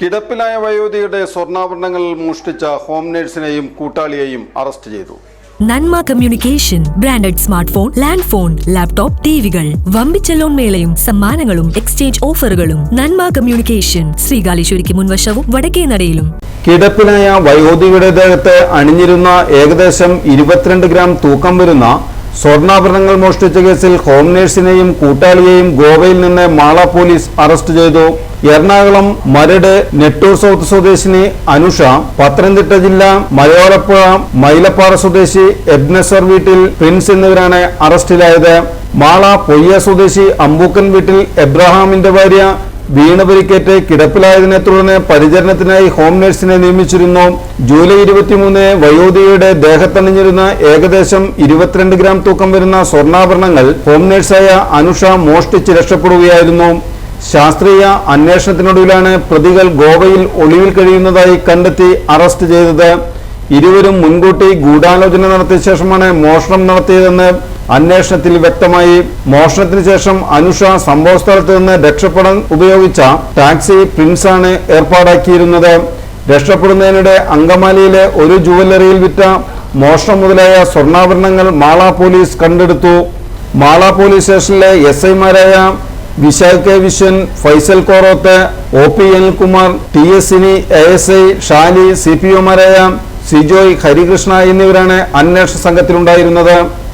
കിടപ്പിലായ വയോധികയുടെ സ്വർണ്ണാഭരണങ്ങൾ മോഷ്ടിച്ച home നേഴ്സിനെയും കൂട്ടാളിയെയും arrest ചെയ്തു. Nanma communication branded smart phone, land phone, laptop, ടിവികൾ, വമ്പിച്ച ലോൺ മേളയും സമ്മാനങ്ങളും എക്സ്ചേഞ്ച് ഓഫറുകളും. നന്മ കമ്മ്യൂണിക്കേഷൻ, ശ്രീകാലേശ്വരിക്ക് മുൻവശവും വടക്കേനടയിലും. കിടപ്പിലായ വയോധികയുടെ ദേഹത്ത് അണിഞ്ഞിരുന്ന ഏകദേശം 22 ഗ്രാം തൂക്കം വരുന്ന സ്വർണ്ണാഭരണങ്ങൾ മോഷ്ടിച്ച കേസിൽ ഹോം നേഴ്സിനെയും കൂട്ടാളിയെയും ഗോവയിൽ നിന്ന് മാള പോലീസ് അറസ്റ്റ് ചെയ്തു. എറണാകുളം മരട് നെട്ടൂർ സൗത്ത് സ്വദേശിനി അനുഷ, പത്തനംതിട്ട ജില്ല മലയോരപ്പുഴ മൈലപ്പാറ സ്വദേശി എബ്നസർ വീട്ടിൽ പ്രിൻസ് എന്നിവരാണ് അറസ്റ്റിലായത്. മാള പൊയ്യ സ്വദേശി അമ്പൂക്കൻ വീട്ടിൽ എബ്രഹാമിന്റെ ഭാര്യ വീണ പരിക്കേറ്റ് കിടപ്പിലായതിനെ തുടർന്ന് പരിചരണത്തിനായി ഹോം നേഴ്സിനെ നിയമിച്ചിരുന്നു. ജൂലൈ 23 വയോധികയുടെ ദേഹത്തണിഞ്ഞിരുന്ന ഏകദേശം 22 ഗ്രാം തൂക്കം വരുന്ന സ്വർണ്ണാഭരണങ്ങൾ ഹോം നേഴ്സായ അനുഷ മോഷ്ടിച്ച് രക്ഷപ്പെടുകയായിരുന്നു. ശാസ്ത്രീയ അന്വേഷണത്തിനൊടുവിലാണ് പ്രതികൾ ഗോവയിൽ ഒളിവിൽ കഴിയുന്നതായി കണ്ടെത്തി അറസ്റ്റ് ചെയ്തത്. ഇരുവരും മുൻകൂട്ടി ഗൂഢാലോചന നടത്തിയ ശേഷമാണ് മോഷണം നടത്തിയതെന്ന് അന്വേഷണത്തിൽ വ്യക്തമായി. മോഷണത്തിന് ശേഷം അനുഷ സംഭവസ്ഥലത്ത് നിന്ന് രക്ഷപ്പെടാൻ ഉപയോഗിച്ച ടാക്സി പ്രിൻസാണ് ഏർപ്പാടാക്കിയിരുന്നത്. രക്ഷപ്പെടുന്നതിനിടെ അങ്കമാലിയിലെ ഒരു ജുവല്ലറിയിൽ വിറ്റ മോഷണം മുതലായ സ്വർണ്ണാഭരണങ്ങൾ മാള പോലീസ് കണ്ടെടുത്തു. മാള പോലീസ് സ്റ്റേഷനിലെ SI-മാരായ Vishal K Vishwan, Faisal Koroth, OP Anilkumar, TS Sini, ASI Shali, CPO-മാരായ സിജോയ്, ഹരികൃഷ്ണ എന്നിവരാണ് അന്വേഷണ സംഘത്തിലുണ്ടായിരുന്നത്.